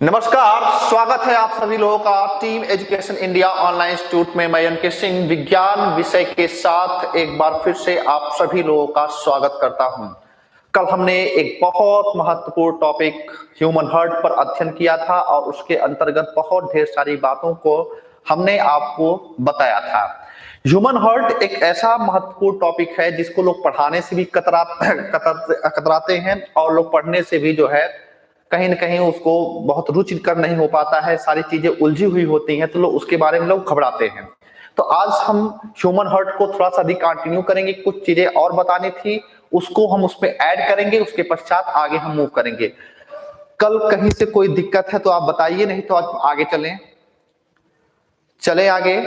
नमस्कार, स्वागत है आप सभी लोगों का team education India online institute में। मैं अंकित सिंह विज्ञान विषय के साथ एक बार फिर से आप सभी लोगों का स्वागत करता हूं। कल हमने एक बहुत महत्वपूर्ण टॉपिक ह्यूमन हार्ट पर अध्ययन किया था और उसके अंतर्गत बहुत ढेर सारी बातों को हमने आपको बताया था। ह्यूमन हार्ट एक ऐसा महत्वपूर्ण टॉपिक है जिसको लोग पढ़ाने से भी कतराते हैं और लोग पढ़ने से भी जो है कहीं ना कहीं उसको बहुत रुचिकर नहीं हो पाता है। सारी चीजें उलझी हुई होती हैं तो लोग उसके बारे में लोग घबराते हैं। तो आज हम ह्यूमन हार्ट को थोड़ा सा भी कंटिन्यू करेंगे। कुछ चीजें और बतानी थी उसको हम उसमें ऐड करेंगे, उसके पश्चात आगे हम मूव करेंगे। कल कहीं से कोई दिक्कत है तो आप बताइए, नहीं तो आप आगे चले आगे।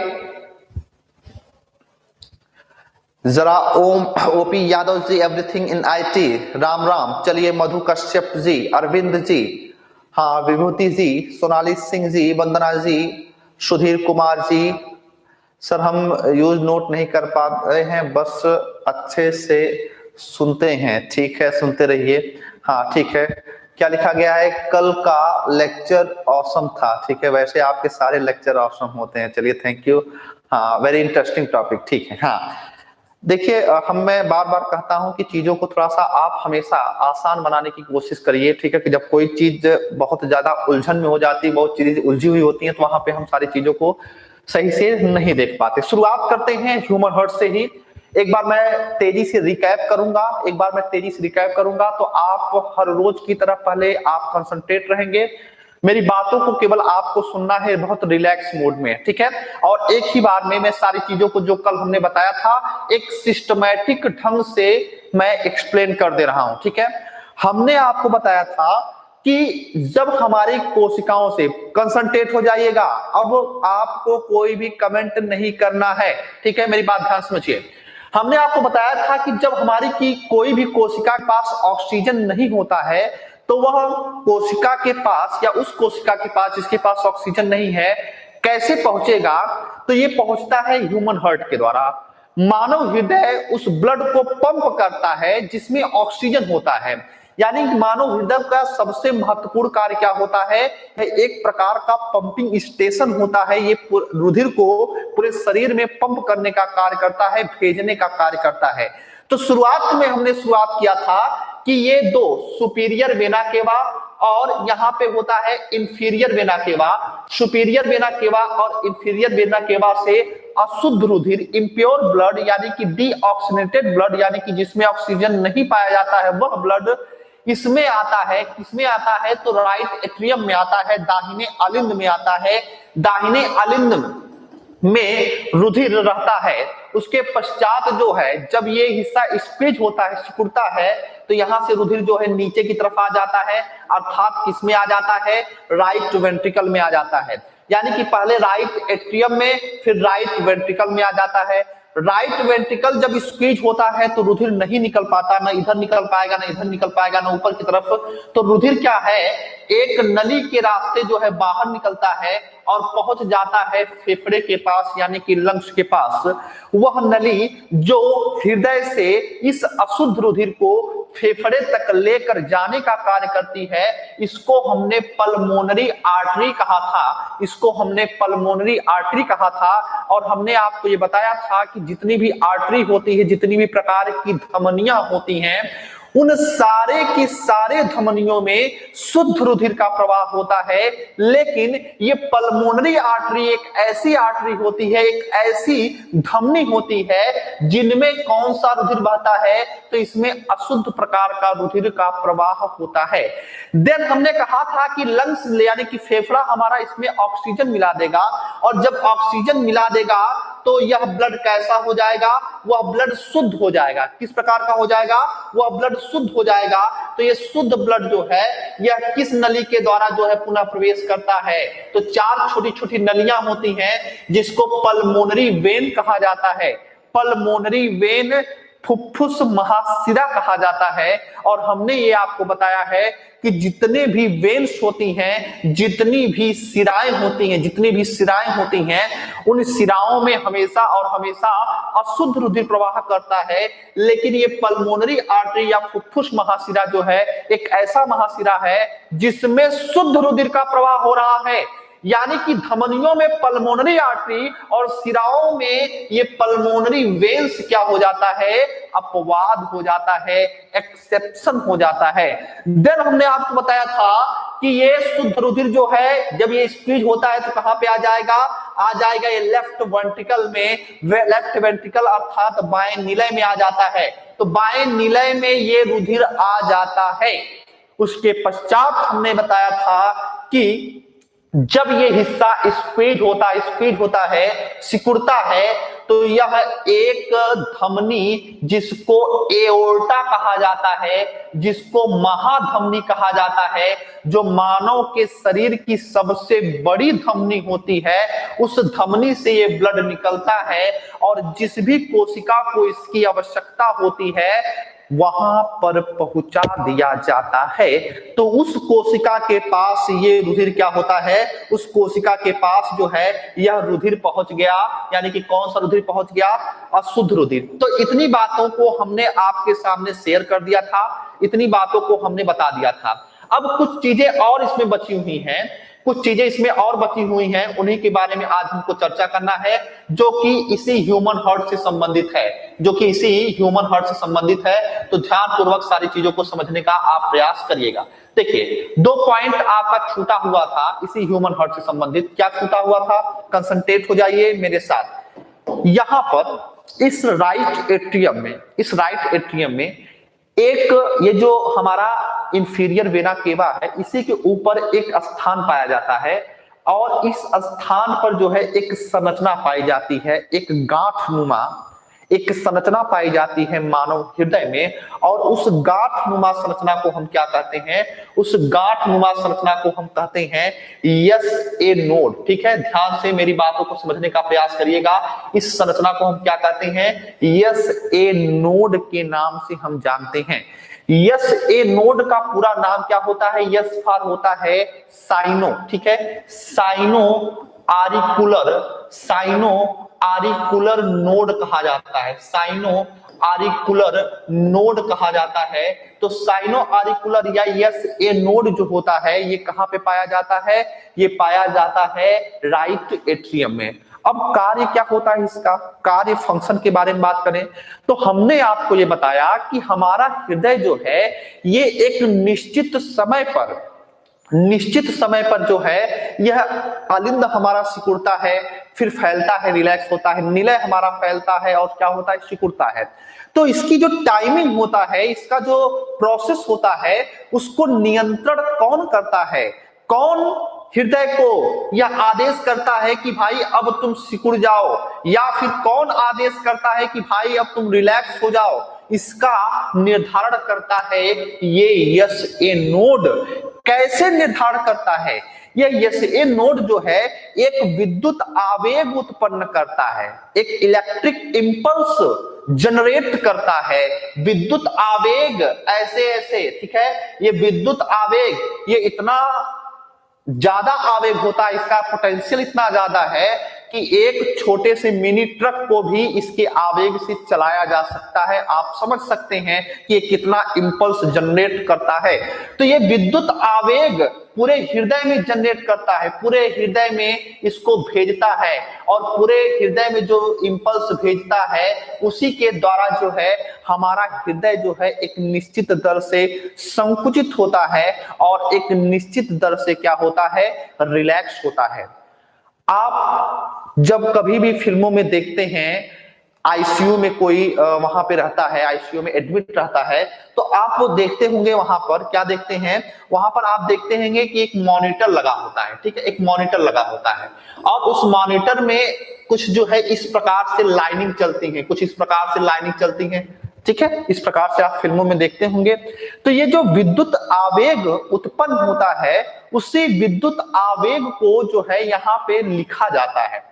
जरा Om OP Yadav ji everything in IT, Ram Ram. चलिए मधु कश्यप जी, अरविंद जी, हाँ विभूति जी, सोनाली सिंह जी, वंदना जी, सुधीर कुमार जी। सर हम यूज नोट नहीं कर पा रहे हैं, बस अच्छे से सुनते हैं। ठीक है, सुनते रहिए। हाँ ठीक है। क्या लिखा गया है? कल का लेक्चर ऑसम था। ठीक है, वैसे आपके सारे लेक्चर ऑसम होते हैं। चलिए थैंक यू। हाँ वेरी इंटरेस्टिंग टॉपिक। ठीक है। हाँ देखिए, मैं बार बार कहता हूं कि चीजों को थोड़ा सा आप हमेशा आसान बनाने की कोशिश करिए। ठीक है कि जब कोई चीज बहुत ज्यादा उलझन में हो जाती है, बहुत चीजें उलझी हुई होती हैं, तो वहां पे हम सारी चीजों को सही से नहीं देख पाते। शुरुआत करते हैं ह्यूमन हार्ट से ही। एक बार मैं तेजी से रिकैप करूंगा तो आप हर रोज की तरह पहले आप कंसंट्रेट रहेंगे। मेरी बातों को केवल आपको सुनना है, बहुत रिलैक्स मोड में। ठीक है, और एक ही बार में मैं सारी चीजों को जो कल हमने बताया था एक सिस्टमैटिक ढंग से मैं एक्सप्लेन कर दे रहा हूं। ठीक है, हमने आपको बताया था कि जब हमारी कोशिकाओं से कंसंट्रेट हो जाइएगा, अब आपको कोई भी कमेंट नहीं करना है। ठीक है, मेरी बात ध्यान समझिए। हमने आपको बताया था कि जब हमारी की कोई भी कोशिका के पास ऑक्सीजन नहीं होता है तो वह कोशिका के पास या उस कोशिका के पास जिसके पास ऑक्सीजन नहीं है कैसे पहुंचेगा? तो ये पहुंचता है ह्यूमन हार्ट के द्वारा। मानव हृदय उस ब्लड को पंप करता है जिसमें ऑक्सीजन होता है। यानी मानव हृदय का सबसे महत्वपूर्ण कार्य क्या होता है? एक प्रकार का पंपिंग स्टेशन होता है। ये रुधिर को पूरे शरीर में पंप करने का कार्य करता है, भेजने का कार्य करता है। तो शुरुआत में हमने शुरुआत किया था कि ये दो सुपीरियर वेना केवा और यहाँ पे होता है inferior vena cava. Superior vena केवा और इंफीरियर वेना केवा से अशुद्ध रुधिर, इम्प्योर ब्लड यानी कि डीऑक्सीनेटेड ब्लड यानी कि जिसमें ऑक्सीजन नहीं पाया जाता है, वह ब्लड इसमें आता है। किसमें आता है? तो राइट एट्रियम में आता है, दाहिने अलिंद में आता है। दाहिने अलिंद में रुधिर रहता है। उसके पश्चात जो है जब ये हिस्सा स्क्वीज होता है, सिकुड़ता है, तो यहां से रुधिर जो है नीचे की तरफ आ जाता है, अर्थात किसमें आ जाता है? राइट वेंट्रिकल में आ जाता है। यानी कि पहले राइट एट्रियम में, फिर राइट वेंट्रिकल में आ जाता है। राइट वेंट्रिकल जब स्क्वीज होता है तो रुधिर नहीं निकल पाता, ना इधर निकल पाएगा, ना इधर निकल पाएगा, ना ऊपर की तरफ। तो रुधिर क्या है? एक नली के रास्ते जो है बाहर निकलता है और पहुंच जाता है फेफड़े के पास यानी कि लंग्स के पास। वह नली जो हृदय से इस अशुद्ध रुधिर को फेफड़े तक लेकर जाने का कार्य करती है, इसको हमने पल्मोनरी आर्टरी कहा था। इसको हमने पल्मोनरी आर्टरी कहा था। और हमने आपको ये बताया था कि जितनी भी आर्टरी होती है, जितनी भी प्रकार की धमनियां होती हैं, उन सारे की सारे धमनियों में शुद्ध रुधिर का प्रवाह होता है। लेकिन ये पल्मोनरी आर्टरी एक ऐसी आर्टरी होती है, एक ऐसी धमनी होती है जिनमें कौन सा रुधिर बहता है? तो इसमें अशुद्ध प्रकार का रुधिर का प्रवाह होता है। देन हमने कहा था कि लंग्स यानी कि फेफड़ा हमारा इसमें ऑक्सीजन मिला देगा, और जब ऑक्सीजन मिला देगा तो यह ब्लड कैसा हो जाएगा? वह ब्लड शुद्ध हो जाएगा। किस प्रकार का हो जाएगा? वह ब्लड शुद्ध हो जाएगा। तो ये शुद्ध ब्लड जो है यह किस नली के द्वारा जो है पुनः प्रवेश करता है? तो चार छोटी छोटी नलियां होती हैं जिसको पल्मोनरी वेन कहा जाता है। पल्मोनरी वेन फुफ्फुस महाशिरा कहा जाता है। और हमने ये आपको बताया है कि जितने भी वेन्स होती हैं, जितनी भी शिराएं होती हैं, जितनी भी शिराएं होती हैं, उन शिराओं में हमेशा और हमेशा अशुद्ध रुधिर प्रवाह करता है। लेकिन ये पल्मोनरी आर्टरी या फुफ्फुस महाशिरा जो है एक ऐसा महाशिरा है जिसमें शुद्ध रुधिर का प्रवाह हो रहा है। यानी कि धमनियों में पल्मोनरी आर्टरी और शिराओं में ये पल्मोनरी वेन्स क्या हो जाता है, अपवाद हो जाता है, एक्सेप्शन हो जाता है। देन हमने आपको बताया था कि ये शुद्ध रुधिर जो है जब ये स्क्वीज होता है तो कहां पे आ जाएगा ये लेफ्ट वेंट्रिकल में, लेफ्ट वेंट्रिकल अर्थात बाएं निलय में आ जाता है। तो बाएं निलय में ये रुधिर आ जाता है। उसके पश्चात हमने बताया था कि जब ये हिस्सा स्क्वीज होता है, सिकुड़ता है, तो यह एक धमनी जिसको एओर्टा कहा जाता है, जिसको महाधमनी कहा जाता है, जो मानव के शरीर की सबसे बड़ी धमनी होती है, उस धमनी से ये ब्लड निकलता है। और जिस भी कोशिका को इसकी आवश्यकता होती है वहां पर पहुंचा दिया जाता है। तो उस कोशिका के पास ये रुधिर क्या होता है, उस कोशिका के पास जो है यह रुधिर पहुंच गया। यानी कि कौन सा रुधिर पहुंच गया, अशुद्ध रुधिर। तो इतनी बातों को हमने आपके सामने शेयर कर दिया था, इतनी बातों को हमने बता दिया था। अब कुछ चीजें और इसमें बची हुई हैं, कुछ चीजें इसमें और बची हुई हैं, उन्हीं के बारे में आज हमको चर्चा करना है, जो कि इसी ह्यूमन हार्ट से संबंधित है, तो ध्यानपूर्वक सारी चीजों को समझने का आप प्रयास करिएगा। देखिए 2 पॉइंट आपका छूटा हुआ था इसी ह्यूमन हार्ट से संबंधित। क्या छूटा हुआ था, कंसंट्रेट हो जाइए मेरे साथ। यहां पर इस राइट एट्रियम में एक ये जो हमारा इंफीरियर वेना केवा है, इसी के ऊपर एक स्थान पाया जाता है। और इस स्थान पर जो है एक संरचना पाई जाती है, एक गांठनुमा एक संरचना पाई जाती है मानव हृदय में। और उस गांठनुमा संरचना को हम क्या कहते हैं, उस गांठनुमा संरचना को हम कहते हैं एसए नोड। ठीक है, ध्यान से मेरी बातों को समझने का प्रयास करिएगा। इस संरचना को हम क्या कहते हैं, एसए नोड के नाम से हम जानते हैं। एसए नोड का पूरा नाम क्या होता है, एस फॉर होता है साइनो। ठीक है, साइनो आरिकुलर नोड कहा जाता है, साइनो आरिकुलर नोड कहा जाता है। तो साइनो आरिकुलर या एसए नोड जो होता है ये कहां पे पाया जाता है, ये पाया जाता है राइट एट्रियम में। अब कार्य क्या होता है, इसका कार्य फंक्शन के बारे में बात करें तो हमने आपको ये बताया कि हमारा हृदय जो है ये एक निश्चित समय पर जो है यह अलिंद हमारा सिकुड़ता है, फिर फैलता है, रिलैक्स होता है, निलय हमारा फैलता है और क्या होता है, सिकुड़ता है। तो इसकी जो टाइमिंग होता है, इसका जो प्रोसेस होता है, उसको नियंत्रण कौन करता है, कौन हृदय को यह आदेश करता है कि भाई अब तुम सिकुड़ जाओ, या फिर कौन आदेश करता है कि भाई अब तुम रिलैक्स हो जाओ, इसका निर्धारण करता है ये एसए नोड। कैसे निर्धारण करता है, ये एसए नोड जो है एक विद्युत आवेग उत्पन्न करता है, एक इलेक्ट्रिक इंपल्स जनरेट करता है, विद्युत आवेग ऐसे। ठीक है, ये विद्युत आवेग ये इतना ज्यादा आवेग होता है, इसका पोटेंशियल इतना ज्यादा है कि एक छोटे से मिनी ट्रक को भी इसके आवेग से चलाया जा सकता है। आप समझ सकते हैं कि ये कितना इंपल्स जनरेट करता है। तो ये विद्युत आवेग पूरे हृदय में जनरेट करता है, पूरे हृदय में इसको भेजता है, और पूरे हृदय में जो इंपल्स भेजता है उसी के द्वारा जो है हमारा हृदय जो है एक निश्चित दर से संकुचित होता है और एक निश्चित दर से क्या होता है, रिलैक्स होता है। आप जब कभी भी फिल्मों में देखते हैं आईसीयू में कोई वहां पे रहता है, आईसीयू में एडमिट रहता है, तो आप वो देखते होंगे वहां पर क्या देखते हैं, वहां पर आप देखते होंगे कि एक मॉनिटर लगा होता है। ठीक है, एक मॉनिटर लगा होता है और उस मॉनिटर में कुछ जो है इस प्रकार से लाइनिंग चलती है, कुछ इस प्रकार से लाइनिंग चलती है। ठीक है, इस प्रकार से आप फिल्मों में देखते होंगे। तो ये जो विद्युत आवेग उत्पन्न होता है, उसी विद्युत आवेग को जो है यहाँ पे लिखा जाता है।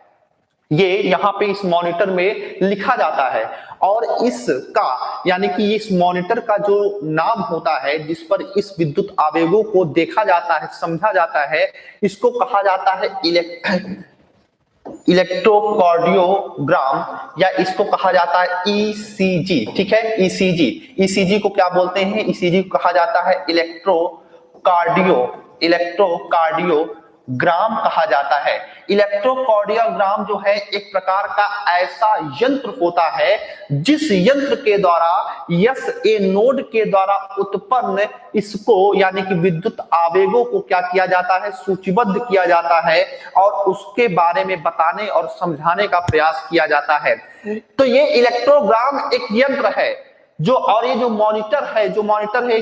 ये यहाँ पे इस मॉनिटर में लिखा जाता है। और इसका यानी कि इस मॉनिटर का जो नाम होता है जिस पर इस विद्युत आवेगों को देखा जाता है, समझा जाता है, इसको कहा जाता है इलेक्ट्रोकार्डियोग्राम, या इसको कहा जाता है ईसीजी। ठीक है, ईसीजी। ईसीजी को क्या बोलते हैं? ईसीजी को कहा जाता है इलेक्ट्रोकार्डियोग्राम कहा जाता है। इलेक्ट्रोकार्डियोग्राम जो है एक प्रकार का ऐसा यंत्र होता है जिस यंत्र के द्वारा एसए नोड के द्वारा उत्पन्न इसको यानी कि विद्युत आवेगों को क्या किया जाता है? सूचीबद्ध किया जाता है और उसके बारे में बताने और समझाने का प्रयास किया जाता है। तो ये इलेक्ट्रोग्राम एक यंत्र है जो, और ये जो मॉनिटर है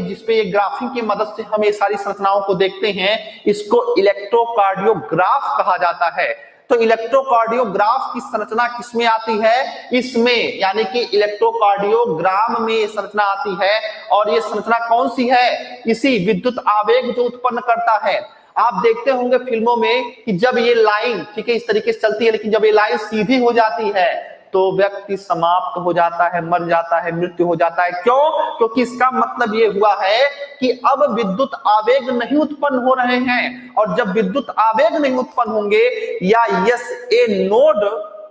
जिसपे ये ग्राफिंग की मदद से हम ये सारी संरचनाओं को देखते हैं, इसको इलेक्ट्रोकार्डियोग्राफ कहा जाता है। तो इलेक्ट्रोकार्डियोग्राफ की संरचना किसमें आती है? इसमें, यानी कि इलेक्ट्रोकार्डियोग्राम में ये संरचना आती है। और ये संरचना कौन सी है? इसी विद्युत आवेग जो उत्पन्न करता है। आप देखते होंगे फिल्मों में कि जब ये लाइन, ठीक है, इस तरीके से चलती है, लेकिन जब ये लाइन सीधी हो जाती है तो व्यक्ति समाप्त हो जाता है, मर जाता है, मृत्यु हो जाता है। क्यों? क्योंकि इसका मतलब ये हुआ है कि अब विद्युत आवेग नहीं उत्पन्न हो रहे हैं। और जब विद्युत आवेग नहीं उत्पन्न होंगे या एसए नोड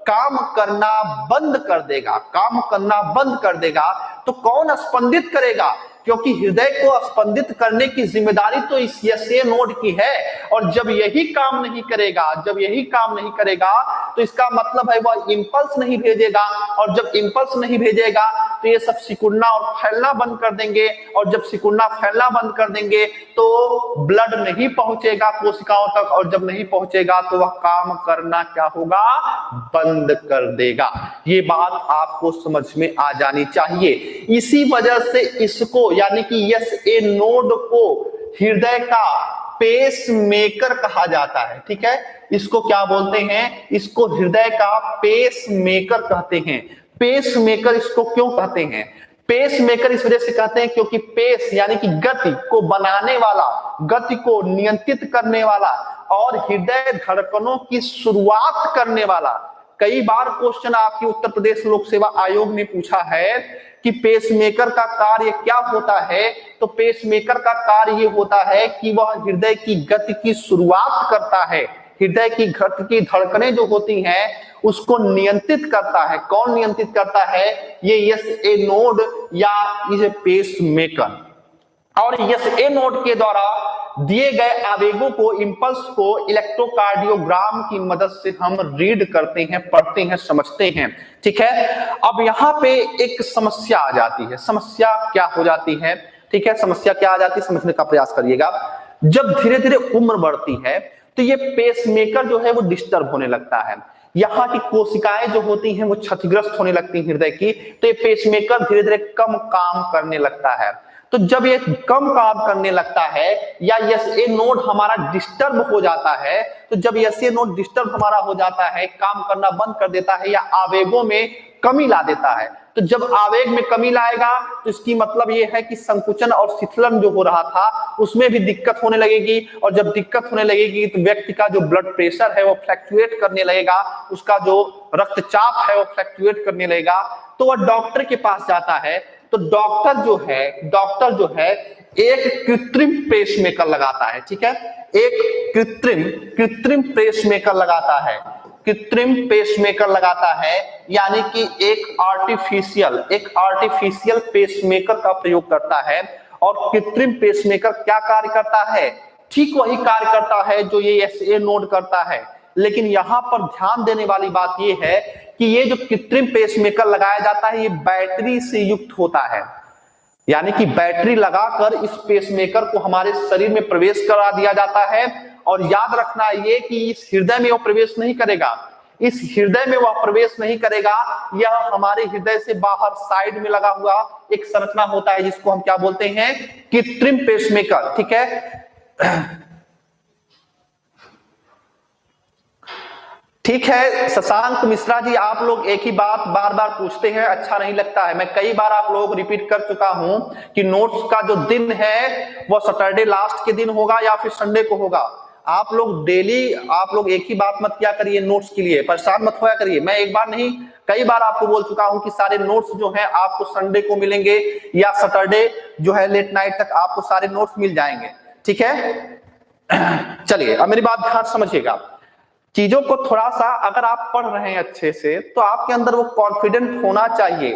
काम करना बंद कर देगा, तो कौन स्पंदित करेगा? क्योंकि हृदय को स्पंदित करने की जिम्मेदारी तो इस एसए नोड की है। और जब यही काम नहीं करेगा तो इसका मतलब है वह इंपल्स नहीं भेजेगा। और जब इंपल्स नहीं भेजेगा तो ये सब सिकुड़ना और फैलना बंद कर देंगे। और जब सिकुड़ना फैलना बंद कर देंगे तो ब्लड नहीं पहुंचेगा कोशिकाओं तक, और जब नहीं पहुंचेगा तो वह काम करना क्या होगा? बंद कर देगा। ये बात आपको समझ में आ जानी चाहिए। इसी वजह से इसको यानी कि एसए नोड को हृदय का पेस मेकर कहा जाता है। ठीक है, इसको क्या बोलते हैं? इसको हृदय का पेस मेकर कहते हैं। पेस मेकर इसको क्यों कहते हैं? पेस मेकर इस वजह से कहते हैं क्योंकि पेस यानी कि गति को बनाने वाला, गति को नियंत्रित करने वाला और हृदय धड़कनों की शुरुआत करने वाला। कई बार क्वेश्चन आपके उत्तर प्रदेश लोक सेवा आयोग ने पूछा है कि पेसमेकर का कार्य क्या होता है? तो पेसमेकर का कार्य ये होता है कि वह हृदय की गति की शुरुआत करता है। हृदय की गति की धड़कनें जो होती हैं उसको नियंत्रित करता है। कौन नियंत्रित करता है? ये एसए नोड या ये पेसमेकर। और एसए नोड के द्वारा दिए गए आवेगों को, इंपल्स को इलेक्ट्रोकार्डियोग्राम की मदद से हम रीड करते हैं, पढ़ते हैं, समझते हैं। ठीक है, अब यहाँ पे एक समस्या आ जाती है। समस्या क्या हो जाती है? ठीक है, समस्या क्या आ जाती है समझने का प्रयास करिएगा। जब धीरे धीरे उम्र बढ़ती है तो ये पेसमेकर जो है वो डिस्टर्ब होने लगता है। यहाँ की कोशिकाएं जो होती हैं वो क्षतिग्रस्त होने लगती हैं हृदय की, तो ये पेसमेकर धीरे धीरे कम काम करने लगता है। तो जब ये कम काम करने लगता है या एसए नोड हमारा डिस्टर्ब हो जाता है, तो जब एसए नोड डिस्टर्ब हमारा हो जाता है, काम करना बंद कर देता है या आवेगों में कमी ला देता है, तो जब आवेग में कमी लाएगा तो इसकी मतलब ये है कि संकुचन और शिथिलन जो हो रहा था उसमें भी दिक्कत होने लगेगी। और जब दिक्कत होने लगेगी तो व्यक्ति का जो ब्लड प्रेशर है वो फ्लक्चुएट करने लगेगा, उसका जो रक्तचाप है वो फ्लक्चुएट करने लगेगा। तो वह डॉक्टर के पास जाता है। तो डॉक्टर जो है एक कृत्रिम पेसमेकर लगाता है। ठीक है, एक कृत्रिम पेसमेकर लगाता है। कृत्रिम पेसमेकर लगाता है यानी कि एक आर्टिफिशियल पेसमेकर का प्रयोग करता है। और कृत्रिम पेसमेकर क्या कार्य करता है? ठीक वही कार्य करता है जो ये एसए नोड करता है। लेकिन यहां पर ध्यान देने वाली बात यह है कि ये जो कृत्रिम पेसमेकर लगाया जाता है ये बैटरी से युक्त होता है। यानी कि बैटरी लगाकर इस पेसमेकर को हमारे शरीर में प्रवेश करा दिया जाता है। और याद रखना ये कि इस हृदय में वो प्रवेश नहीं करेगा, यह हमारे हृदय से बाहर साइड में लगा हुआ एक संरचना होता है जिसको हम क्या बोलते हैं? कृत्रिम पेसमेकर। ठीक है, ठीक है शशांक मिश्रा जी, आप लोग एक ही बात बार बार पूछते हैं, अच्छा नहीं लगता है। मैं कई बार आप लोगों को रिपीट कर चुका हूं कि नोट्स का जो दिन है वो सैटरडे लास्ट के दिन होगा या फिर संडे को होगा। आप लोग डेली आप लोग एक ही बात मत किया करिए, नोट्स के लिए परेशान मत होया करिए। मैं एक बार नहीं कई बार आपको बोल चुका हूं कि सारे नोट्स जो हैं आपको संडे को मिलेंगे या सैटरडे जो है लेट नाइट तक आपको सारे नोट्स मिल जाएंगे, ठीक है। चलिए अब मेरी बात ध्यान समझिएगा। चीजों को थोड़ा सा अगर आप पढ़ रहे हैं अच्छे से तो आपके अंदर वो कॉन्फिडेंट होना चाहिए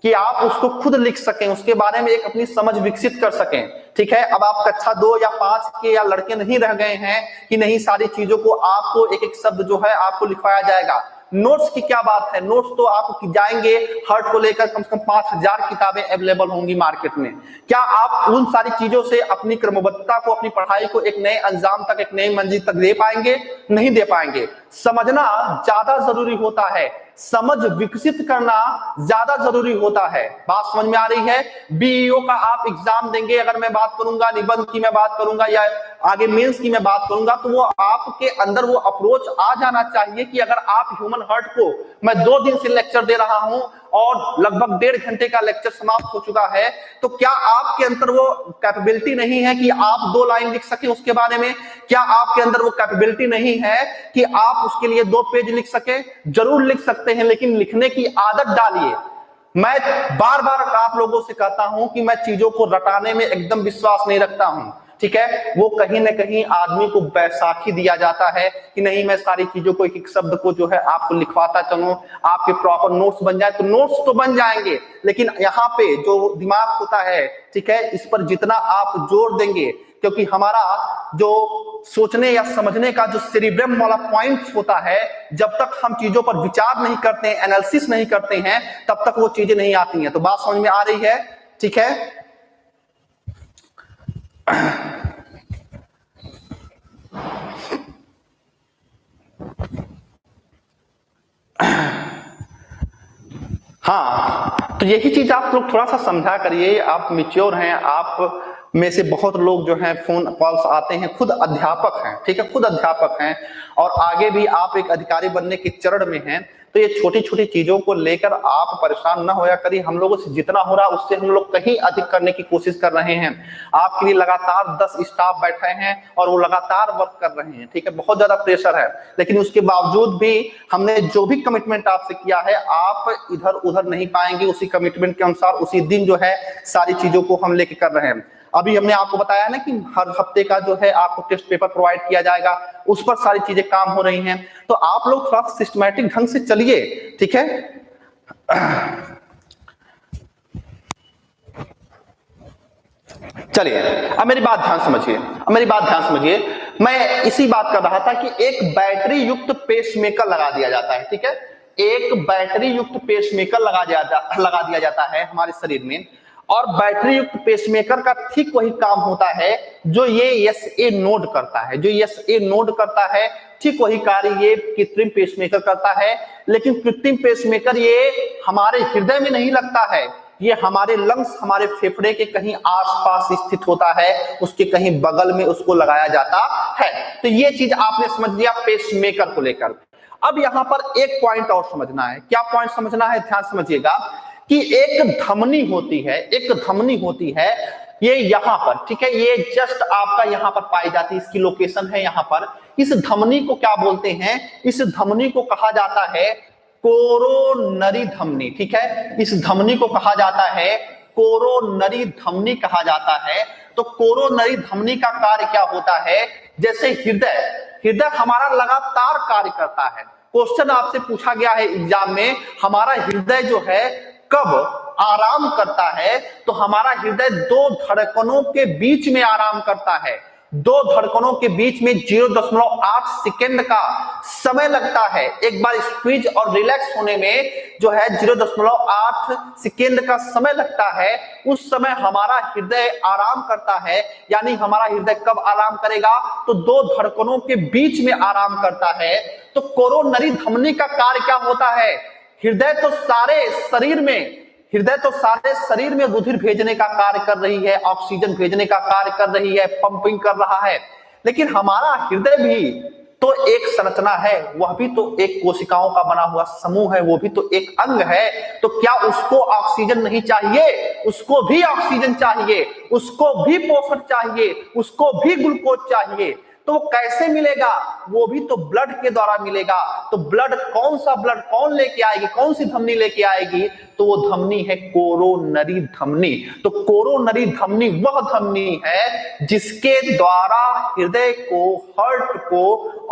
कि आप उसको खुद लिख सकें, उसके बारे में एक अपनी समझ विकसित कर सकें, ठीक है। अब आप कक्षा 2 या 5 के या लड़के नहीं रह गए हैं कि नहीं सारी चीजों को आपको एक एक शब्द जो है आपको लिखवाया जाएगा। नोट्स की क्या बात है, नोट्स तो आप जाएंगे हर्ट को लेकर कम से कम 5000 किताबें अवेलेबल होंगी मार्केट में। क्या आप उन सारी चीजों से अपनी क्रमबद्धता को, अपनी पढ़ाई को एक नए अंजाम तक, एक नई मंजिल तक दे पाएंगे? नहीं दे पाएंगे। समझना ज्यादा जरूरी होता है, समझ विकसित करना ज्यादा जरूरी होता है। बात समझ में आ रही है? बीईओ का आप एग्जाम देंगे, अगर मैं बात करूंगा निबंध की, मैं बात करूंगा या आगे मेंस की मैं बात करूंगा, तो वो आपके अंदर वो अप्रोच आ जाना चाहिए कि अगर आप ह्यूमन हार्ट को, मैं 2 दिन से लेक्चर दे रहा हूं और लगभग 1.5 घंटे का लेक्चर समाप्त हो चुका है, तो क्या आपके अंदर वो कैपेबिलिटी नहीं है कि आप 2 लाइन लिख सके उसके बारे में? क्या आपके अंदर वो कैपेबिलिटी नहीं है कि आप उसके लिए 2 पेज लिख सके? जरूर लिख सकते हैं, लेकिन लिखने की आदत डालिए। मैं बार बार आप लोगों से कहता हूं कि मैं चीजों को रटाने में एकदम विश्वास नहीं रखता हूं, ठीक है। वो कहीं ना कहीं आदमी को बैसाखी दिया जाता है कि नहीं मैं सारी चीजों को एक एक शब्द को जो है आपको लिखवाता चलूं, आपके प्रॉपर नोट्स बन जाए। तो नोट्स तो बन जाएंगे, लेकिन यहाँ पे जो दिमाग होता है, ठीक है, इस पर जितना आप जोर देंगे, क्योंकि हमारा जो सोचने या समझने का जो सेरिब्रम वाला पॉइंट होता है, जब तक हम चीजों पर विचार नहीं करते हैं, एनालिसिस नहीं करते हैं, तब तक वो चीजें नहीं आती हैं। तो बात समझ में आ रही है? ठीक है। हाँ, तो यही चीज आप लोग थोड़ा सा समझा करिए। आप मैच्योर हैं, आप में से बहुत लोग जो हैं फोन कॉल्स आते हैं, खुद अध्यापक हैं, ठीक है, खुद अध्यापक हैं और आगे भी आप एक अधिकारी बनने के चरण में हैं। तो ये छोटी छोटी चीजों को लेकर आप परेशान ना होया करिए। हम लोगों से जितना हो रहा उससे हम लोग कहीं अधिक करने की कोशिश कर रहे हैं। आपके लिए लगातार 10 स्टाफ बैठे हैं और वो लगातार वर्क कर रहे हैं, ठीक है। बहुत ज्यादा प्रेशर है, लेकिन उसके बावजूद भी हमने जो भी कमिटमेंट आपसे किया है, आप इधर उधर नहीं पाएंगे। उसी कमिटमेंट के अनुसार उसी दिन जो है सारी चीजों को हम लेके कर रहे हैं। अभी हमने आपको बताया ना कि हर हफ्ते का जो है आपको टेस्ट पेपर प्रोवाइड किया जाएगा, उस पर सारी चीजें काम हो रही हैं। तो आप लोग थोड़ा सिस्टमैटिक ढंग से चलिए, ठीक है। चलिए अब मेरी बात ध्यान समझिए, अब मेरी बात ध्यान समझिए। मैं इसी बात कर रहा था कि एक बैटरी युक्त पेसमेकर लगा दिया जाता है, ठीक है। एक बैटरी युक्त पेसमेकर लगा दिया जाता है हमारे शरीर में, और बैटरी युक्त पेसमेकर का ठीक वही काम होता है जो ये एसए नोड करता है। जो एसए नोड करता है ठीक वही कार्य ये कृत्रिम पेसमेकर करता है। लेकिन कृत्रिम पेसमेकर ये हमारे हृदय में नहीं लगता है, ये हमारे लंग्स, हमारे फेफड़े के कहीं आसपास स्थित होता है, उसके कहीं बगल में उसको लगाया जाता है। तो ये चीज आपने समझ लिया पेसमेकर को लेकर। अब यहां पर एक पॉइंट और समझना है। क्या पॉइंट समझना है? ध्यान समझिएगा कि एक धमनी होती है, एक धमनी होती है ये यहां पर, ठीक है। ये जस्ट आपका यहां पर पाई जाती है, इसकी लोकेशन है यहां पर। इस धमनी को क्या बोलते हैं? इस धमनी को कहा जाता है कोरोनरी धमनी, ठीक है। इस धमनी को कहा जाता है कोरोनरी धमनी कहा जाता है। तो कोरोनरी धमनी का कार्य क्या होता है? जैसे हृदय हमारा लगातार कार्य करता है। क्वेश्चन आपसे पूछा गया है एग्जाम में, हमारा हृदय जो है कब आराम करता है? तो हमारा हृदय 2 धड़कनों के बीच में आराम करता है। 2 धड़कनों के बीच में 0.8 सेकेंड का समय लगता है। एक बार स्क्वीज और रिलैक्स होने में जो है 0.8 सेकेंड का समय लगता है। उस समय हमारा हृदय आराम करता है। यानी हमारा हृदय कब आराम करेगा? तो 2 धड़कनों के बीच में आराम करता है। तो कोरोनरी धमनी का कार्य क्या होता है? हृदय तो सारे शरीर में रुधिर भेजने का कार्य कर रही है, ऑक्सीजन भेजने का कार्य कर रही है, पंपिंग कर रहा है। लेकिन हमारा हृदय भी तो एक संरचना है, वह भी तो एक कोशिकाओं का बना हुआ समूह है, वो भी तो एक अंग है। तो क्या उसको ऑक्सीजन नहीं चाहिए? उसको भी ऑक्सीजन चाहिए, उसको भी पोषण चाहिए, उसको भी ग्लूकोज चाहिए। तो वो कैसे मिलेगा? वो भी तो ब्लड के द्वारा मिलेगा। तो ब्लड, कौन सा ब्लड कौन लेके आएगी, कौन सी धमनी लेके आएगी? तो वो धमनी है कोरोनरी धमनी। तो कोरोनरी धमनी वह धमनी है जिसके द्वारा हृदय को, हार्ट को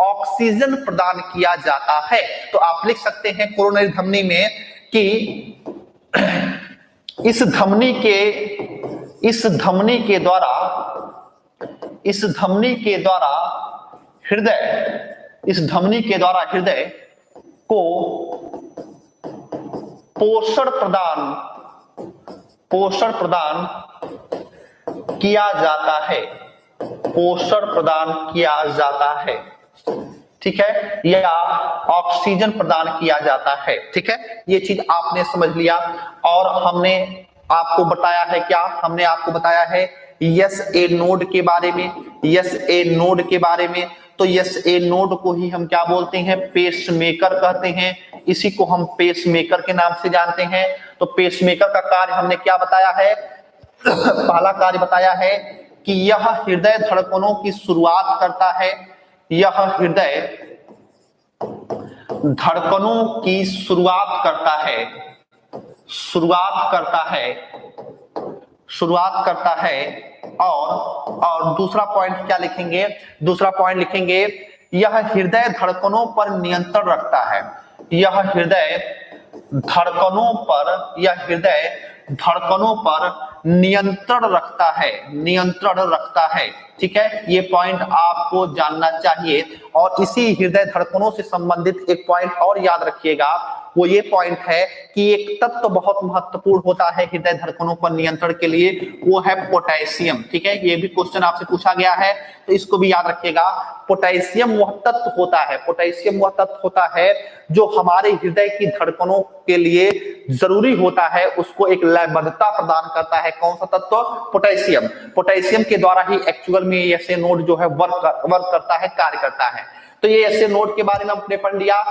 ऑक्सीजन प्रदान किया जाता है। तो आप लिख सकते हैं कोरोनरी धमनी में कि इस धमनी हृदय को पोषण प्रदान किया जाता है, ठीक है, या ऑक्सीजन प्रदान किया जाता है, ठीक है। ये चीज आपने समझ लिया। और हमने आपको बताया है क्या? हमने आपको बताया है यस ए नोड के बारे में, तो यस ए नोड को ही हम क्या बोलते हैं? पेसमेकर कहते हैं। इसी को हम पेसमेकर के नाम से जानते हैं। तो पेसमेकर का कार्य हमने क्या बताया है? पहला कार्य बताया है कि यह हृदय धड़कनों की शुरुआत करता है। यह हृदय धड़कनों की शुरुआत करता है। और दूसरा पॉइंट क्या लिखेंगे? दूसरा पॉइंट लिखेंगे यह हृदय धड़कनों पर नियंत्रण रखता है। यह हृदय धड़कनों पर नियंत्रण रखता है, ठीक है। ये पॉइंट आपको जानना चाहिए। और इसी हृदय धड़कनों से संबंधित एक पॉइंट और याद रखिएगा, वो ये पॉइंट है कि एक तत्व बहुत महत्वपूर्ण होता है हृदय धड़कनों पर नियंत्रण के लिए, वो है पोटेशियम, ठीक है। ये भी क्वेश्चन आपसे पूछा गया है, तो इसको भी याद रखिएगा। पोटेशियम वह तत्व होता है जो हमारे हृदय की धड़कनों के लिए जरूरी होता है, उसको एक लयबद्धता प्रदान करता है। कौन सा तत्व? पोटेशियम। पोटेशियम के द्वारा ही एक्चुअल में ये ऐसे नोड जो है वर्क करता है, कार्य करता है। तो ये ऐसे नोड के बारे में हमने पढ़ लिया,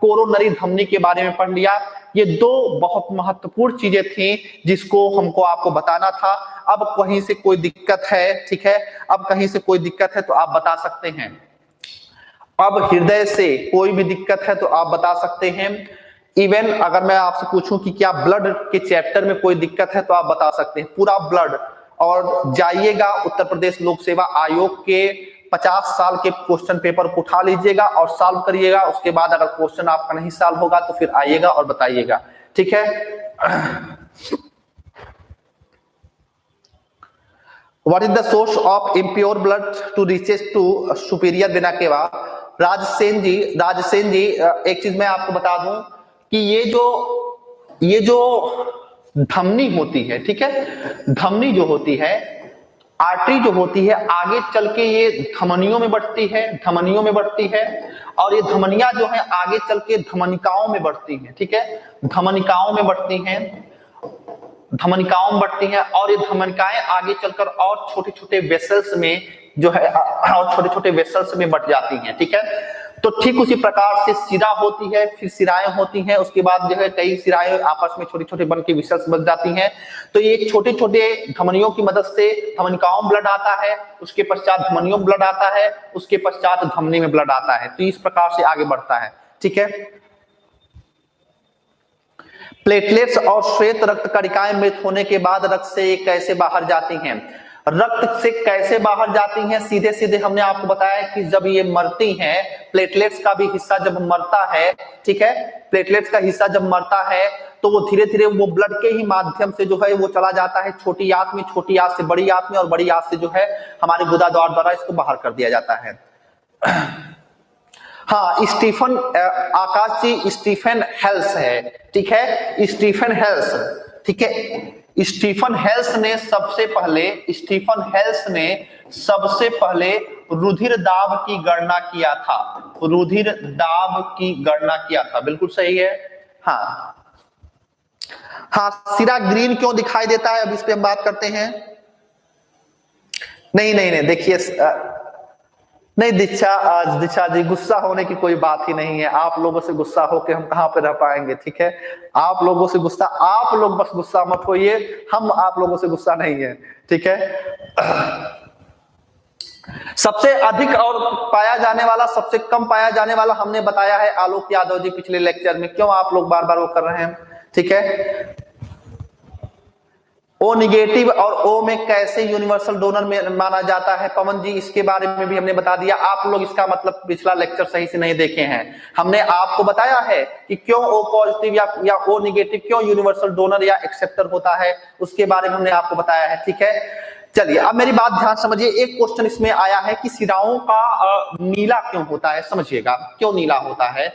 कोरोनरी धमनी के बारे में पढ़ लिया। ये दो बहुत महत्वपूर्ण चीजें थी जिसको हमको आपको बताना था। अब कहीं से कोई दिक्कत है, ठीक है, अब कहीं से कोई दिक्कत है तो आप बता सकते हैं। अब हृदय से कोई भी दिक्कत है तो आप बता सकते हैं। इवन अगर मैं आपसे पूछूं कि क्या ब्लड के चैप्टर में कोई दिक्कत है तो आप बता सकते हैं। पूरा ब्लड, और जाइएगा उत्तर प्रदेश लोक सेवा आयोग के 50 साल के क्वेश्चन पेपर को उठा लीजिएगा और सॉल्व करिएगा। उसके बाद अगर क्वेश्चन आपका नहीं सॉल्व होगा तो फिर आइएगा और बताइएगा, ठीक है। What is the source of impure blood to reaches to superior vena cava? Rajsen जी, एक चीज मैं आपको बता दूं कि ये जो धमनी होती है, ठीक है, धमनी जो होती है, आर्टरी जो होती है, आगे चल के ये धमनियों में बढ़ती है, और ये धमनियां जो है आगे चल के धमनिकाओं में बढ़ती हैं, ठीक है, धमनिकाओं में बढ़ती हैं, और ये धमनिकाएं आगे चलकर और छोटे छोटे वेसल्स में जो है, और छोटे छोटे वेसल्स में बढ़ जाती हैं, ठीक है। तो ठीक उसी प्रकार से सिरा होती है, फिर सिराएं होती हैं, उसके बाद जो है कई सिराएं आपस में छोटे छोटे बन के वेसल्स बन जाती हैं। तो ये छोटे छोटे धमनियों की मदद से धमनिकाओं में ब्लड आता है, उसके पश्चात धमनियों में ब्लड आता है, उसके पश्चात धमनी में ब्लड आता है। तो इस प्रकार से आगे बढ़ता है, ठीक है। प्लेटलेट्स और श्वेत रक्त कणिकाएं मृत होने के बाद रक्त से कैसे बाहर जाती हैं? रक्त से कैसे बाहर जाती हैं? सीधे सीधे हमने आपको बताया कि जब ये मरती हैं, प्लेटलेट्स का भी हिस्सा जब मरता है, ठीक है, प्लेटलेट्स का हिस्सा जब मरता है तो वो धीरे धीरे वो ब्लड के ही माध्यम से जो है वो चला जाता है छोटी आंत में, छोटी आंत से बड़ी आंत में, और बड़ी आंत से जो है हमारे गुदा द्वारा इसको बाहर कर दिया जाता है। हाँ, स्टीफन, आकाश जी स्टीफन हेल्स है, ठीक है, स्टीफन हेल्स, ठीक है। स्टीफन हेल्स ने सबसे पहले रुधिर दाब की गणना किया था, बिल्कुल सही है। हाँ, सिरा ग्रीन क्यों दिखाई देता है? अब इस पे हम बात करते हैं। नहीं, देखिए, नहीं दीक्षा जी, गुस्सा होने की कोई बात ही नहीं है। आप लोगों से गुस्सा होके हम कहां पे रह पाएंगे, ठीक है। आप लोग बस गुस्सा मत होइए, हम आप लोगों से गुस्सा नहीं है, ठीक है। सबसे अधिक और पाया जाने वाला, सबसे कम पाया जाने वाला हमने बताया है आलोक यादव जी पिछले लेक्चर में। क्यों आप लोग बार बार वो कर रहे हैं? ठीक है, ओ निगेटिव और ओ में कैसे यूनिवर्सल डोनर में माना जाता है, पवन जी इसके बारे में भी हमने बता दिया। आप लोग इसका मतलब पिछला लेक्चर सही से नहीं देखे हैं। हमने आपको बताया है कि क्यों ओ पॉजिटिव या ओ निगेटिव क्यों यूनिवर्सल डोनर या एक्सेप्टर होता है, उसके बारे में हमने आपको बताया है। ठीक है, चलिए अब मेरी बात ध्यान समझिए। एक क्वेश्चन इसमें आया है कि सिराओं का नीला क्यों होता है, समझिएगा क्यों नीला होता है।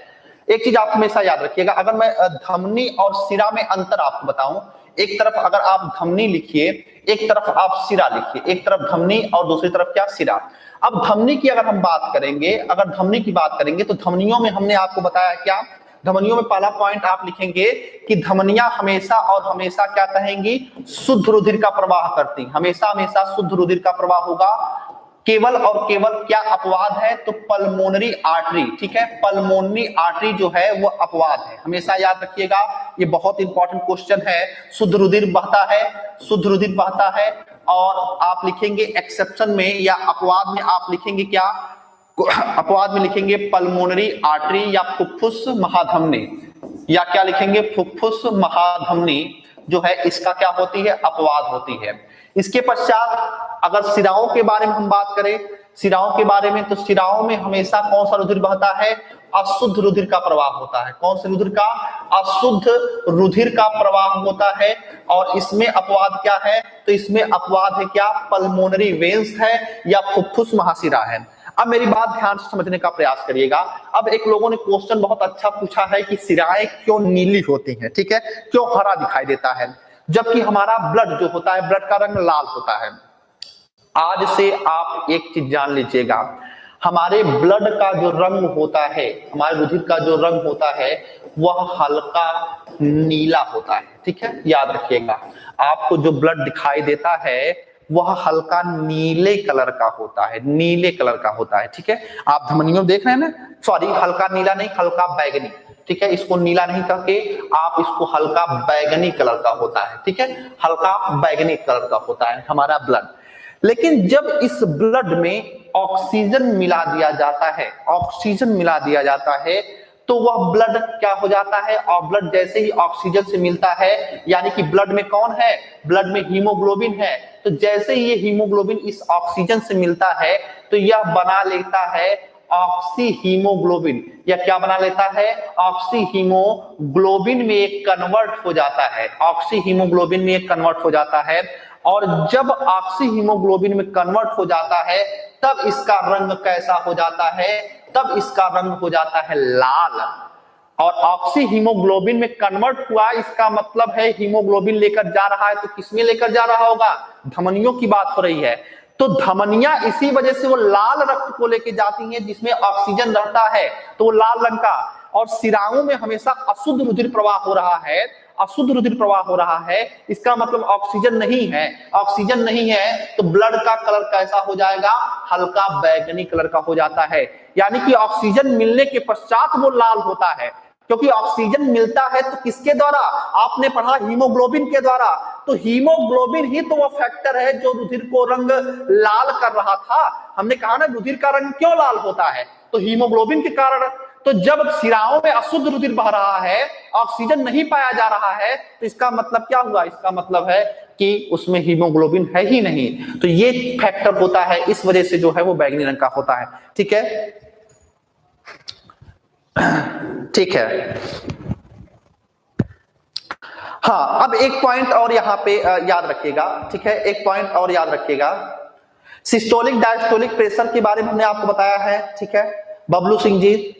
एक चीज आप हमेशा याद रखिएगा, अगर मैं धमनी और सिरा में अंतर आपको बताऊं, एक तरफ अगर आप धमनी लिखिए, एक तरफ आप सिरा लिखिए, एक तरफ धमनी और दूसरी तरफ क्या, सिरा। अब धमनी की अगर हम बात करेंगे, अगर धमनी की बात करेंगे तो धमनियों में हमने आपको बताया क्या, धमनियों में पहला पॉइंट आप लिखेंगे कि धमनियां हमेशा और हमेशा क्या कहेंगी, शुद्ध रुधिर का प्रवाह करती, हमेशा हमेशा शुद्ध रुधिर का प्रवाह होगा। केवल और केवल क्या अपवाद है, तो पल्मोनरी आर्टरी। ठीक है, पल्मोनरी आर्टरी जो है वो अपवाद है, हमेशा याद रखिएगा, ये बहुत इंपॉर्टेंट क्वेश्चन है। शुद्ध रुधिर बहता है, शुद्ध रुधिर बहता है, और आप लिखेंगे एक्सेप्शन में या अपवाद में आप लिखेंगे क्या, अपवाद में लिखेंगे पल्मोनरी आर्टरी या फुफ्फुस महाधमनी, या क्या लिखेंगे, फुफ्फुस महाधमनी जो है इसका क्या होती है, अपवाद होती है। इसके पश्चात अगर सिराओं के बारे में हम बात करें, सिराओं के बारे में, तो सिराओं में हमेशा कौन सा रुधिर बहता है, अशुद्ध रुधिर का प्रवाह होता है। कौन से रुधिर का, अशुद्ध रुधिर का प्रवाह होता है। और इसमें अपवाद क्या है, तो इसमें अपवाद है क्या, पल्मोनरी वेन्स है या फुफ्फुस महाशिरा है। अब मेरी बात ध्यान से समझने का प्रयास करिएगा। अब एक लोगों ने क्वेश्चन बहुत अच्छा पूछा है कि सिराएं क्यों नीली होती हैं, ठीक है, क्यों हरा दिखाई देता है, जबकि हमारा ब्लड जो होता है, ब्लड का रंग लाल होता है। आज से आप एक चीज जान लीजिएगा, हमारे ब्लड का जो रंग होता है, हमारे रुधिर का जो रंग होता है वह हल्का नीला होता है। ठीक है, याद रखिएगा, आपको जो ब्लड दिखाई देता है वह हल्का नीले कलर का होता है, नीले कलर का होता है। ठीक है, आप धमनियों देख रहे हैं ना, सॉरी हल्का नीला नहीं, हल्का बैगनी। ठीक है, इसको नीला नहीं करके आप इसको हल्का बैगनी कलर का होता है। ठीक है, हल्का बैगनी कलर का होता है हमारा ब्लड। लेकिन जब इस ब्लड में ऑक्सीजन मिला दिया जाता है, ऑक्सीजन मिला दिया जाता है, तो वह ब्लड क्या हो जाता है, और ब्लड जैसे ही ऑक्सीजन से मिलता है, यानी कि ब्लड में कौन है, ब्लड में हीमोग्लोबिन है, तो जैसे ही ये हीमोग्लोबिन इस ऑक्सीजन से मिलता है तो यह बना लेता है ऑक्सी हीमोग्लोबिन, या क्या बना लेता है, ऑक्सी हीमोग्लोबिन में एक कन्वर्ट हो जाता है, ऑक्सी हीमोग्लोबिन में एक कन्वर्ट हो जाता है। और जब ऑक्सी हीमोग्लोबिन में कन्वर्ट हो जाता है तब इसका रंग कैसा हो जाता है, तब इसका रंग हो जाता है लाल। और ऑक्सी हीमोग्लोबिन में कन्वर्ट हुआ, इसका मतलब है हीमोग्लोबिन लेकर जा रहा है, तो किसमें लेकर जा रहा होगा, धमनियों की बात हो रही है। तो धमनियां इसी वजह से वो लाल रक्त को लेकर जाती हैं जिसमें ऑक्सीजन रहता है, तो वो लाल रंग का। और सिराओं में हमेशा अशुद्ध रुधिर प्रवाह हो रहा है, अशुद्ध रुधिर प्रवाह हो रहा है, इसका मतलब ऑक्सीजन नहीं है, ऑक्सीजन नहीं है तो ब्लड का कलर कैसा हो जाएगा, हल्का बैगनी कलर का हो जाता है। यानी कि ऑक्सीजन मिलने के पश्चात वो लाल होता है, क्योंकि ऑक्सीजन मिलता है तो किसके द्वारा, आपने पढ़ा हीमोग्लोबिन के द्वारा। तो हीमोग्लोबिन ही तो वो फैक्टर है जो रुधिर को रंग लाल कर रहा था। हमने कहा ना रुधिर का रंग क्यों लाल होता है, तो हीमोग्लोबिन के कारण। तो जब सिराओं में अशुद्ध रुधिर बह रहा है, ऑक्सीजन नहीं पाया जा रहा है, तो इसका मतलब क्या हुआ, इसका मतलब है कि उसमें हीमोग्लोबिन है ही नहीं। तो ये फैक्टर होता है, इस वजह से जो है वो बैगनी रंग का होता है। ठीक है, ठीक है। हाँ, अब एक पॉइंट और यहां पे याद रखिएगा। ठीक है, एक पॉइंट और याद रखिएगा, सिस्टोलिक डायस्टोलिक प्रेशर के बारे में हमने आपको बताया है। ठीक है, बबलू सिंह जी,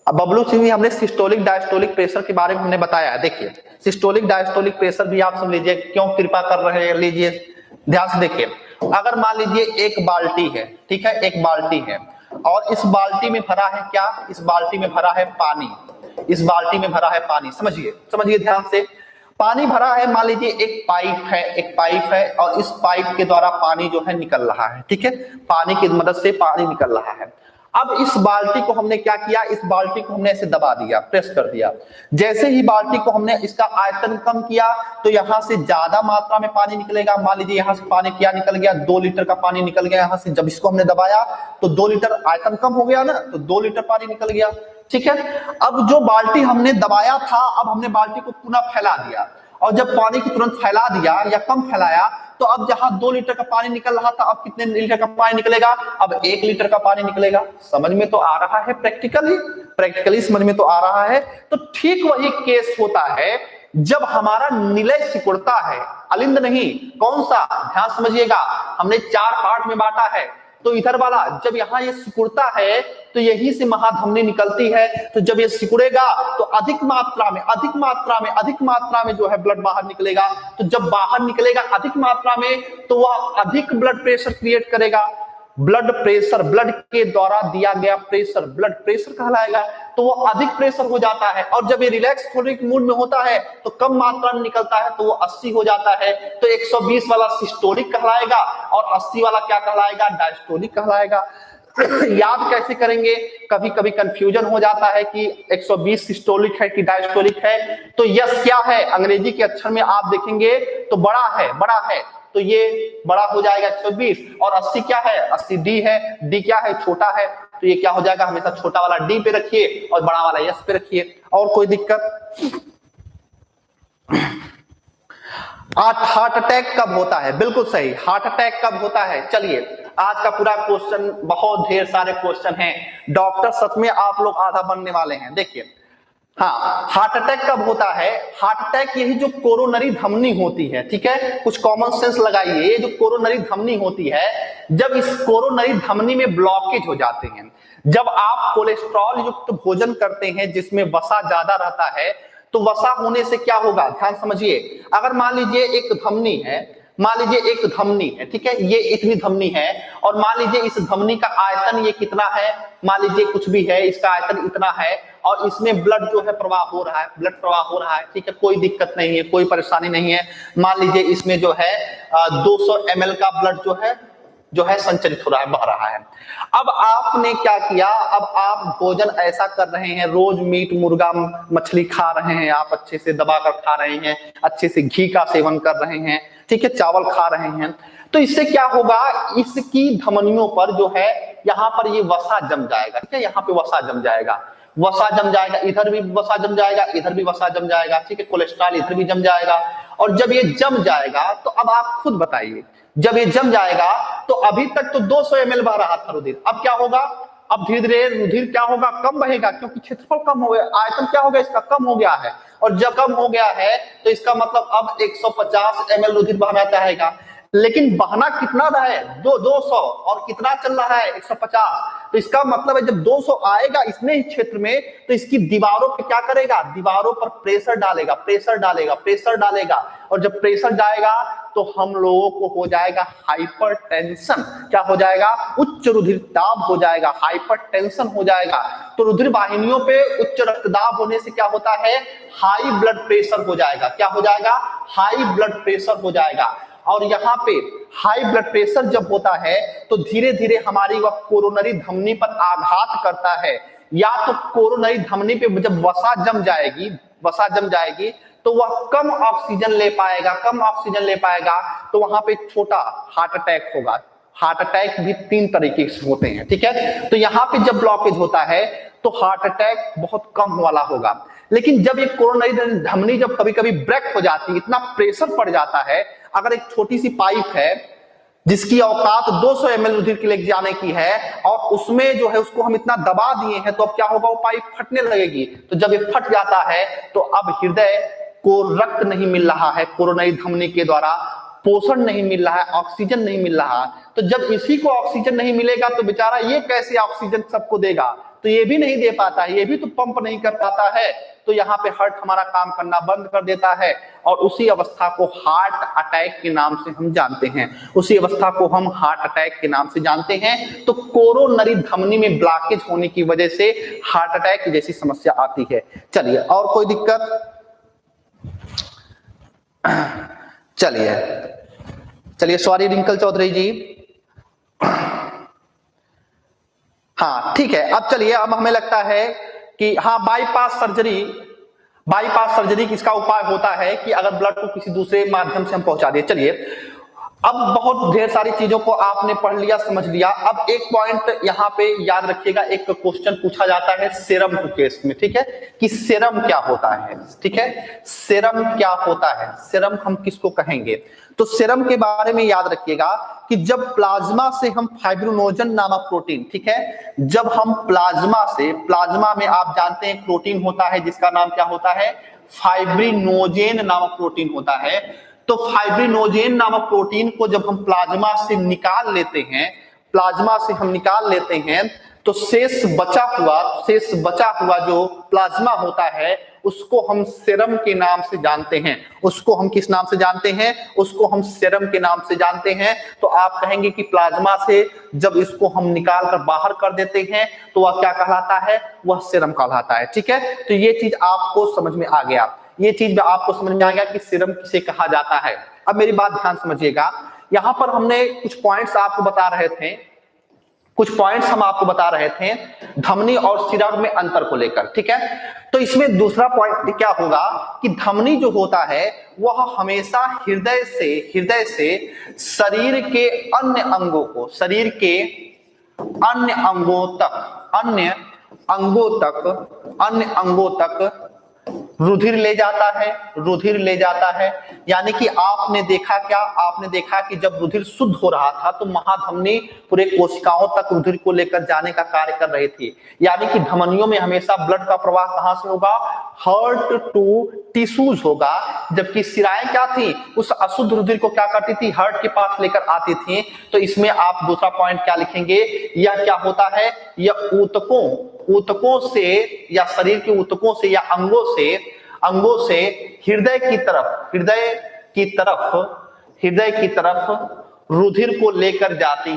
बबलू सिंह जी, हमने सिस्टोलिक डायस्टोलिक प्रेशर के बारे में हमने बताया है। देखिए सिस्टोलिक डायस्टोलिक प्रेशर भी आप समझ लीजिए, क्यों कृपा कर रहे हैं, लीजिए ध्यान से देखिए। अगर मान लीजिए एक बाल्टी है, ठीक है, एक बाल्टी है, और इस बाल्टी में भरा है क्या, इस बाल्टी में भरा है पानी, इस बाल्टी में भरा है पानी, समझिए समझिए ध्यान से, पानी भरा है, मान लीजिए एक पाइप है, एक पाइप है, और इस पाइप के द्वारा पानी जो है निकल रहा है। ठीक है, पानी की मदद से पानी निकल रहा है। अब इस बाल्टी को हमने क्या किया, इस बाल्टी को हमने ऐसे दबा दिया, प्रेस कर दिया। जैसे ही बाल्टी को हमने इसका आयतन कम किया तो यहां से ज्यादा मात्रा में पानी निकलेगा। मान लीजिए यहां से पानी क्या निकल गया, 2 लीटर का पानी निकल गया यहां से। जब इसको हमने दबाया तो 2 लीटर, आयतन कम हो गया ना, तो 2 लीटर पानी निकल गया। ठीक है, अब जो बाल्टी हमने दबाया था, अब हमने बाल्टी को पुनः फैला दिया, और जब पानी को तुरंत फैला दिया या कम फैलाया तो अब जहां 2 लीटर का पानी निकल रहा था, अब कितने लीटर का पानी निकलेगा, अब 1 लीटर का पानी निकलेगा। समझ में तो आ रहा है, प्रैक्टिकली समझ में तो आ रहा है। तो ठीक वही केस होता है जब हमारा निलय सिकुड़ता है, अलिंद नहीं। कौन सा, ध्यान समझिएगा, हमने 4 पार्ट में बांटा है। तो इधर वाला जब यहाँ ये सिकुड़ता है तो यही से महाधमनी निकलती है। तो जब ये सिकुड़ेगा तो अधिक मात्रा में जो है ब्लड बाहर निकलेगा। तो जब बाहर निकलेगा अधिक मात्रा में तो वह अधिक ब्लड प्रेशर क्रिएट करेगा। ब्लड प्रेशर, ब्लड के द्वारा दिया गया प्रेशर ब्लड प्रेशर कहलाएगा। तो वो अधिक प्रेशर हो जाता है, और जब ये रिलैक्स होने के मूड में होता है तो कम मात्रा में निकलता है, तो वो 80 हो जाता है। तो 120 वाला सिस्टोलिक कहलाएगा और 80 वाला क्या कहलाएगा, डायस्टोलिक कहलाएगा। याद कैसे करेंगे, कभी कभी कंफ्यूजन हो जाता है कि 120 सिस्टोलिक है कि डायस्टोलिक है। तो यस क्या है, अंग्रेजी के अक्षर में आप देखेंगे तो बड़ा है, तो ये बड़ा हो जाएगा 120, और 80 क्या है, 80 डी है, डी क्या है, छोटा है। तो ये क्या हो जाएगा, हमेशा छोटा वाला डी पे रखिए और बड़ा वाला एस पे रखिए। और कोई दिक्कत। हार्ट अटैक कब होता है, बिल्कुल सही, हार्ट अटैक कब होता है। चलिए आज का पूरा क्वेश्चन, बहुत ढेर सारे क्वेश्चन हैं, डॉक्टर सच में आप लोग आधा बनने वाले हैं। देखिए, हाँ, हार्ट अटैक कब होता है। हार्ट अटैक यही जो कोरोनरी धमनी होती है, ठीक है, कुछ कॉमन सेंस लगाइए। ये जो कोरोनरी धमनी होती है, जब इस कोरोनरी धमनी में ब्लॉकेज हो जाते हैं, जब आप कोलेस्ट्रॉल युक्त भोजन करते हैं जिसमें वसा ज्यादा रहता है, तो वसा होने से क्या होगा, ध्यान समझिए। अगर मान लीजिए एक धमनी है, ठीक है, ये इतनी धमनी है, और मान लीजिए इस धमनी का आयतन ये कितना है, मान लीजिए कुछ भी है, इसका आयतन इतना है, और इसमें ब्लड जो है प्रवाह हो रहा है, ठीक है, कोई दिक्कत नहीं है, कोई परेशानी नहीं है। मान लीजिए इसमें जो है 200 ml का ब्लड जो है संचरित हो रहा है, बह रहा है। अब आपने क्या किया, अब आप भोजन ऐसा कर रहे हैं, रोज मीट मुर्गा मछली खा रहे हैं, आप अच्छे से दबाकर खा रहे हैं, अच्छे से घी का सेवन कर रहे हैं, ठीक है, चावल खा रहे हैं। तो इससे क्या होगा, इसकी धमनियों पर जो है यहाँ पर ये वसा जम जाएगा, ठीक है, यहाँ पे वसा जम जाएगा, इधर भी वसा जम जाएगा, इधर भी वसा जम जाएगा, ठीक है, कोलेस्ट्रॉल इधर भी जम जाएगा। और जब ये जम जाएगा तो अब आप खुद बताइए, जब ये जम जाएगा तो अभी तक तो 200 ml बह रहा था रुधिर, अब क्या होगा, अब धीरे धीरे रुधिर क्या होगा, कम बहेगा, क्योंकि क्षेत्रफल कम हो गया, आयतन क्या हो गया इसका, कम हो गया है। और जब कम हो गया है तो इसका मतलब अब 150 ml रुधिर बहना चाहेगा, लेकिन बहना कितना रहा है, 200, और कितना चल रहा है 150। तो इसका मतलब है जब 200 आएगा इसने ही क्षेत्र में, तो इसकी दीवारों पे क्या करेगा, दीवारों पर प्रेशर डालेगा, और जब प्रेशर जाएगा तो हम लोगों को हो जाएगा हाइपरटेंशन। क्या हो जाएगा, उच्च रुधिर दाब हो जाएगा, हाइपरटेंशन हो जाएगा। तो रुधिर वाहिनियों पे उच्च रक्तदाब होने से क्या होता है, हाई ब्लड प्रेशर हो जाएगा। क्या हो जाएगा, हाई ब्लड प्रेशर हो जाएगा। और यहाँ पे हाई ब्लड प्रेशर जब होता है तो धीरे धीरे हमारी वह कोरोनरी धमनी पर आघात करता है, या तो कोरोनरी धमनी पे जब वसा जम जाएगी तो वह कम ऑक्सीजन ले पाएगा, तो वहां पे छोटा हार्ट अटैक होगा। हार्ट अटैक भी 3 तरीके से होते हैं, ठीक है। तो यहाँ पे जब ब्लॉकेज होता है तो हार्ट अटैक बहुत कम वाला होगा। लेकिन जब एक कोरोनरी धमनी जब कभी कभी ब्रेक हो जाती है, इतना प्रेशर पड़ जाता है, अगर एक छोटी सी पाइप है जिसकी औकात 200 ml रुधिर के लिए जाने की है, और उसमें जो है उसको हम इतना दबा दिए हैं, तो अब क्या होगा, वो पाइप फटने लगेगी। तो जब ये फट जाता है तो अब हृदय को रक्त नहीं मिल रहा है, कोरोनरी धमनी के द्वारा पोषण नहीं मिल रहा है, ऑक्सीजन नहीं मिल रहा। तो जब इसी को ऑक्सीजन नहीं मिलेगा तो बेचारा ये कैसे ऑक्सीजन सबको देगा, तो ये भी नहीं दे पाता है, ये भी तो पंप नहीं कर पाता है। तो यहाँ पे हार्ट हमारा काम करना बंद कर देता है, और उसी अवस्था को हार्ट अटैक के नाम से हम जानते हैं। तो कोरोनरी धमनी में ब्लॉकेज होने की वजह से हार्ट अटैक जैसी समस्या आती है। चलिए और कोई दिक्कत, चलिए सॉरी रिंकल चौधरी जी। हाँ ठीक है, अब चलिए, अब हमें लगता है कि हाँ बाईपास सर्जरी किसका उपाय होता है कि अगर ब्लड को किसी दूसरे माध्यम से हम पहुंचा दिए। चलिए, अब बहुत ढेर सारी चीजों को आपने पढ़ लिया, समझ लिया। अब एक पॉइंट यहाँ पे याद रखिएगा, एक क्वेश्चन पूछा जाता है सेरम के केस में, ठीक है, कि सेरम क्या होता है। ठीक है, सेरम क्या होता है, सेरम हम किसको कहेंगे। तो सेरम के बारे में याद रखिएगा कि जब प्लाज्मा से हम फाइब्रिनोजन नामक प्रोटीन, ठीक है, जब हम प्लाज्मा में आप जानते हैं प्रोटीन होता है जिसका नाम क्या होता है, फाइब्रिनोजेन नामक प्रोटीन होता है। तो फाइब्रिनोजेन नामक प्रोटीन को जब हम प्लाज्मा से निकाल लेते हैं तो शेष बचा हुआ जो प्लाज्मा होता है उसको हम सेरम के नाम से जानते हैं। उसको हम किस नाम से जानते हैं, उसको हम सेरम के नाम से जानते हैं। तो आप कहेंगे कि प्लाज्मा से जब इसको हम निकाल कर बाहर कर देते हैं तो वह क्या कहलाता है, वह सेरम कहलाता है। ठीक है, तो ये चीज आपको समझ में आ गया, ये चीज आपको समझ में आ गया कि सीरम किसे कहा जाता है। अब मेरी बात ध्यान समझिएगा, यहां पर हमने कुछ पॉइंट्स आपको बता रहे थे धमनी और सीरम में अंतर को लेकर। ठीक है, तो इसमें दूसरा पॉइंट क्या होगा कि धमनी जो होता है वह हमेशा हृदय से शरीर के अन्य अंगों तक रुधिर ले जाता है। यानी कि आपने देखा कि जब रुधिर शुद्ध हो रहा था तो महाधमनी पूरे कोशिकाओं तक रुधिर को लेकर जाने का कार्य कर रही थी। यानी कि धमनियों में हमेशा ब्लड का प्रवाह कहां से होगा, हार्ट टू टिश्यूज होगा। जबकि सिराएं क्या थी, उस अशुद्ध रुधिर को क्या करती थी, हार्ट के पास लेकर आती थी। तो इसमें आप दूसरा पॉइंट क्या लिखेंगे, यह क्या होता है, यह ऊतकों से या शरीर के ऊतकों से या अंगों से हृदय की तरफ रुधिर को लेकर जाती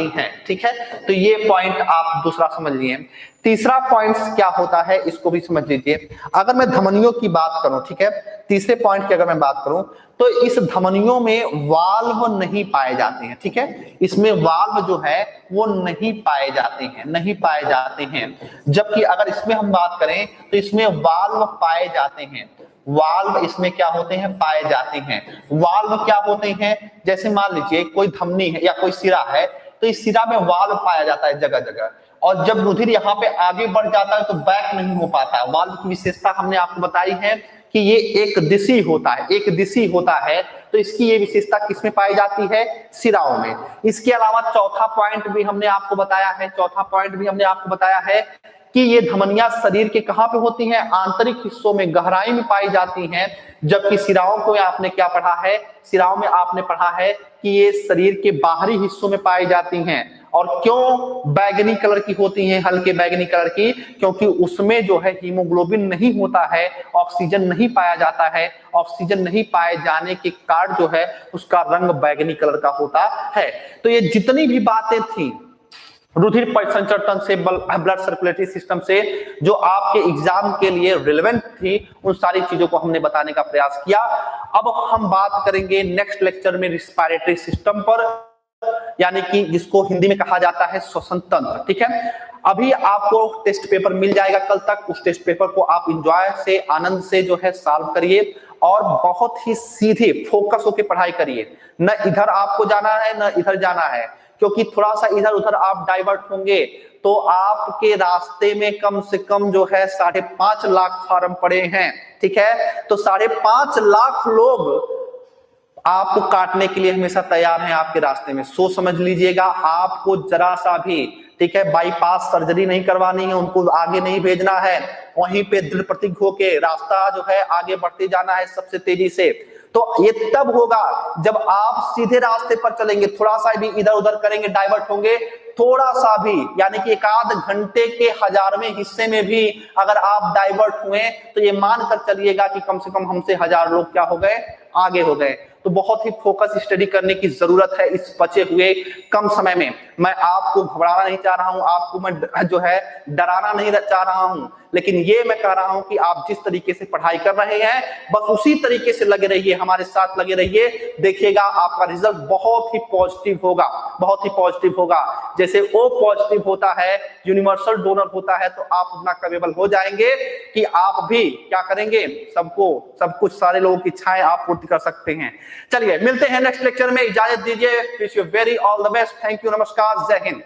हैं। ठीक है, तो ये पॉइंट आप दूसरा समझ लिए। तीसरा पॉइंट क्या होता है इसको भी समझ लीजिए। अगर मैं धमनियों की बात करूं, ठीक है, तीसरे पॉइंट की अगर मैं बात करूं तो इस धमनियों में वाल्व नहीं पाए जाते हैं। ठीक है, इसमें वाल्व जो है वो नहीं पाए जाते हैं। जबकि अगर इसमें हम बात करें तो इसमें वाल्व पाए जाते हैं। वाल्व इसमें क्या होते हैं, पाए जाते हैं। वाल्व क्या होते हैं, जैसे मान लीजिए कोई धमनी है या कोई सिरा है तो इस सिरा में वाल्व पाया जाता है जगह जगह, और जब रुधिर यहाँ पे आगे बढ़ जाता है तो बैक नहीं हो पाता। वाल्व की विशेषता हमने आपको बताई है कि ये एक दिशी होता है। तो इसकी ये विशेषता किसमें पाई जाती है, सिराओं में। इसके अलावा चौथा पॉइंट भी हमने आपको बताया है कि ये धमनियां शरीर के कहां पे होती हैं, आंतरिक हिस्सों में, गहराई में पाई जाती हैं। जबकि सिराओं को आपने क्या पढ़ा है, सिराओं में आपने पढ़ा है कि ये शरीर के बाहरी हिस्सों में पाई जाती हैं। और क्यों बैगनी कलर की होती हैं, हल्के बैगनी कलर की, क्योंकि उसमें जो है हीमोग्लोबिन नहीं होता है, ऑक्सीजन नहीं पाया जाता है। ऑक्सीजन नहीं पाए जाने के कारण जो है उसका रंग बैगनी कलर का होता है। तो ये जितनी भी बातें थी रुधिर परिसंचरण से, ब्लड सर्कुलेटरी सिस्टम से, जो आपके एग्जाम के लिए रिलेवेंट थी, उन सारी चीजों को हमने बताने का प्रयास किया। अब हम बात करेंगे नेक्स्ट लेक्चर में रिस्पायरेटरी सिस्टम पर, यानी कि जिसको हिंदी में कहा जाता है श्वसन तंत्र। ठीक है, अभी आपको टेस्ट पेपर मिल जाएगा कल तक। उस टेस्ट पेपर को आप एंजॉय से, आनंद से जो है सॉल्व करिए और बहुत ही सीधे फोकस होकर पढ़ाई करिए। न इधर आपको जाना है न इधर जाना है, क्योंकि थोड़ा सा इधर उधर आप डाइवर्ट होंगे तो आपके रास्ते में कम से कम जो है 5.5 लाख फार्म पड़े हैं। ठीक है, तो 5.5 लाख लोग आपको काटने के लिए हमेशा तैयार हैं आपके रास्ते में। सोच समझ लीजिएगा, आपको जरा सा भी, ठीक है, बाईपास सर्जरी नहीं करवानी है, उनको आगे नहीं भेजना है, वहीं पे दृढ़ प्रतिज्ञ होके रास्ता जो है आगे बढ़ते जाना है सबसे तेजी से। तो ये तब होगा जब आप सीधे रास्ते पर चलेंगे। थोड़ा सा भी इधर उधर करेंगे, डाइवर्ट होंगे, थोड़ा सा भी, यानी कि 1 घंटे के 1000वें हिस्से में भी अगर आप डाइवर्ट हुए तो ये मानकर चलिएगा कि कम से कम हमसे 1000 लोग क्या हो गए, आगे हो गए। तो बहुत ही फोकस स्टडी करने की जरूरत है इस बचे हुए कम समय में। मैं आपको घबराना नहीं चाह रहा हूं, आपको मैं जो है डराना नहीं चाह रहा हूं, लेकिन ये मैं कह रहा हूं कि आप जिस तरीके से पढ़ाई कर रहे हैं बस उसी तरीके से लगे रहिए, हमारे साथ लगे रहिए, देखिएगा आपका रिजल्ट बहुत ही पॉजिटिव होगा, बहुत ही पॉजिटिव होगा। जैसे ओ पॉजिटिव होता है, यूनिवर्सल डोनर होता है, तो आप उतना कैपेबल हो जाएंगे कि आप भी क्या करेंगे, सबको सब कुछ सारे लोगों की इच्छाएं आप पूर्ति कर सकते हैं। चलिए मिलते हैं नेक्स्ट लेक्चर में, इजाजत दीजिए, wish you very all the best, thank you, नमस्कार, जय हिंद।